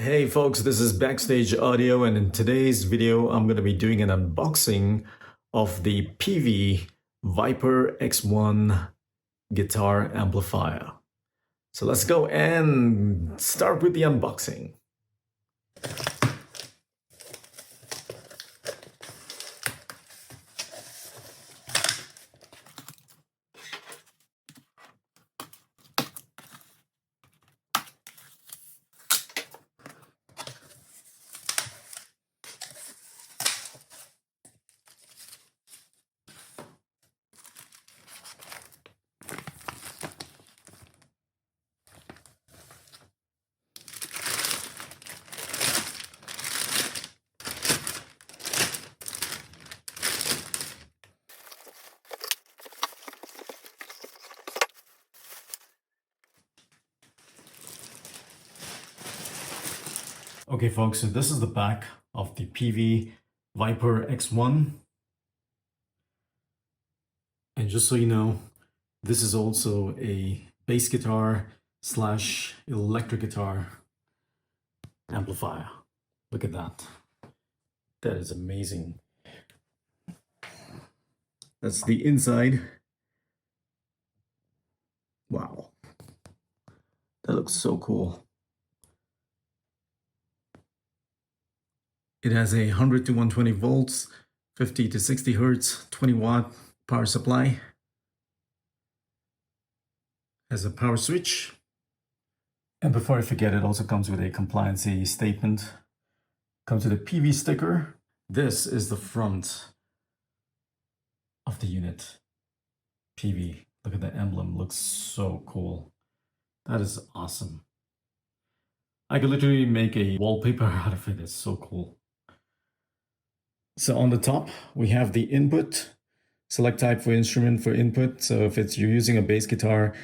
Hey folks, this is Backstage Audio, and in today's video I'm going to be doing an unboxing of the Peavey Vypyr X1 guitar amplifier. So let's go and start with the unboxing. Okay folks, so this is the back of the Peavey Vypyr X1. And just so you know, this is also a bass guitar slash electric guitar amplifier. Look at that. That is amazing. That's the inside. Wow. That looks so cool. It has a 100 to 120 volts, 50 to 60 hertz, 20 watt power supply. Has a power switch. And before I forget, it also comes with a compliancy statement. Comes with a Peavey sticker. This is the front of the unit. Peavey. Look at the emblem. Looks so cool. That is awesome. I could literally make a wallpaper out of it. It's so cool. So on the top, we have the input. Select type for instrument for input. So if you're using a bass guitar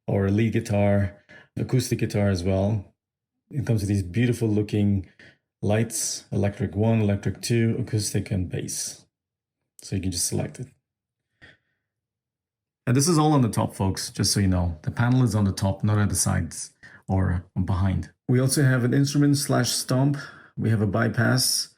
or a lead guitar, acoustic guitar as well, it comes with these beautiful looking lights, electric 1, electric 2, acoustic, and bass. So you can just select it. And this is all on the top, folks, just so you know. The panel is on the top, not at the sides or behind. We also have an instrument slash stomp. We have a bypass.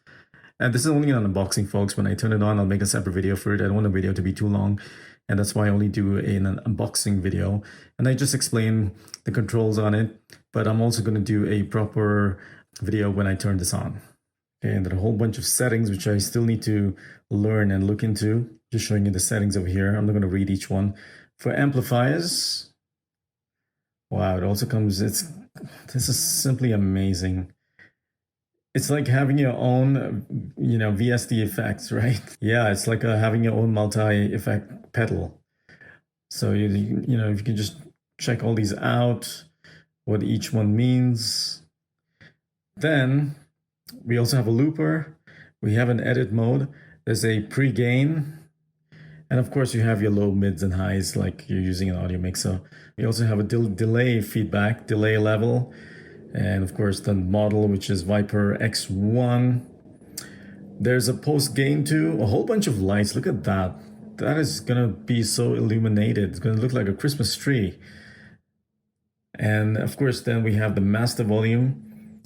And this is only an unboxing, folks. When I turn it on, I'll make a separate video for it. I don't want the video to be too long. And that's why I only do an unboxing video. And I just explain the controls on it. But I'm also going to do a proper video when I turn this on. Okay, and there are a whole bunch of settings which I still need to learn and look into. Just showing you the settings over here. I'm not going to read each one. For amplifiers, wow, it also comes, this is simply amazing. It's like having your own, VST effects, right? Yeah, it's like having your own multi-effect pedal. So, if you can just check all these out, what each one means. Then we also have a looper. We have an edit mode. There's a pre-gain. And of course, you have your low, mids, and highs like you're using an audio mixer. We also have a delay feedback, delay level. And of course, the model, which is Vypyr X1. There's a post gain too, a whole bunch of lights. Look at that. That is going to be so illuminated. It's going to look like a Christmas tree. And of course, then we have the master volume.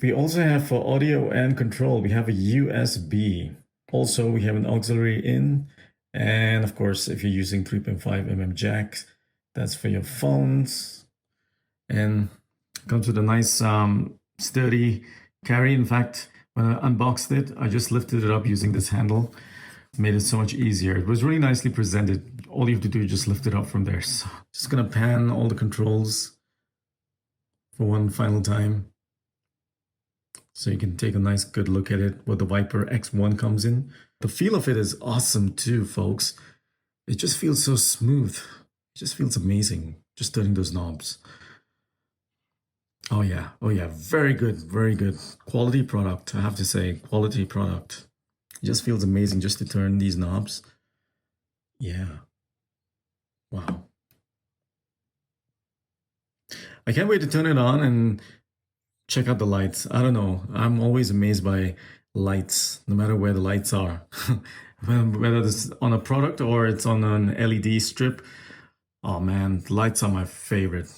We also have for audio and control, we have a USB. Also, we have an auxiliary in. And of course, if you're using 3.5mm jacks, that's for your phones. And comes with a nice sturdy carry. In fact, when I unboxed it, I just lifted it up using this handle. Made it so much easier. It was really nicely presented. All you have to do is just lift it up from there. So just gonna pan all the controls for one final time. So you can take a nice good look at it, what the Vypyr X1 comes in. The feel of it is awesome too, folks. It just feels so smooth. It just feels amazing, just turning those knobs. Oh yeah, very good. Quality product, I have to say, quality product. It just feels amazing just to turn these knobs. Yeah, wow. I can't wait to turn it on and check out the lights. I don't know, I'm always amazed by lights, no matter where the lights are. Whether it's on a product or it's on an LED strip. Oh man, lights are my favorite.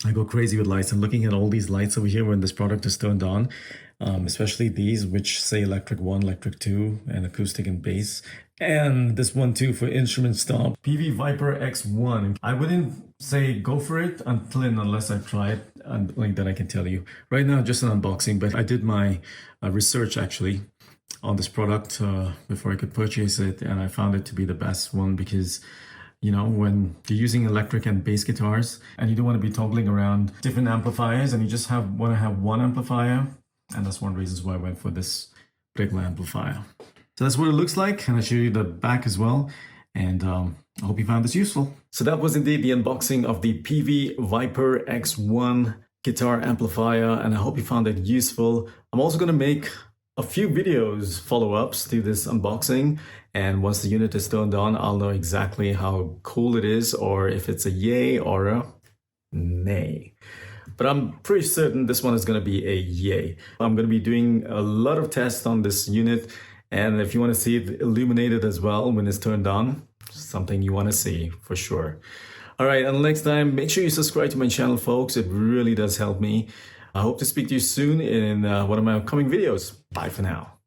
I go crazy with lights. I'm looking at all these lights over here when this product is turned on, especially these which say electric 1, electric 2, and acoustic and bass. And this one too for instrument stomp. Peavey Vypyr X1. I wouldn't say go for it until and unless I try it, and like that I can tell you. Right now just an unboxing, but I did my research actually on this product before I could purchase it, and I found it to be the best one because you know, when you're using electric and bass guitars and you don't want to be toggling around different amplifiers and you just want to have one amplifier, and that's one of the reasons why I went for this particular amplifier. So that's what it looks like, and I'll show you the back as well, and I hope you found this useful. So that was indeed the unboxing of the Peavey Vypyr X1 guitar amplifier, and I hope you found it useful. I'm also going to make a few videos, follow-ups to this unboxing, and once the unit is turned on, I'll know exactly how cool it is, or if it's a yay or a nay. But I'm pretty certain this one is going to be a yay. I'm going to be doing a lot of tests on this unit, and if you want to see it illuminated as well when it's turned on, something you want to see for sure. All right, until next time, make sure you subscribe to my channel, folks. It really does help me. I hope to speak to you soon in one of my upcoming videos. Bye for now.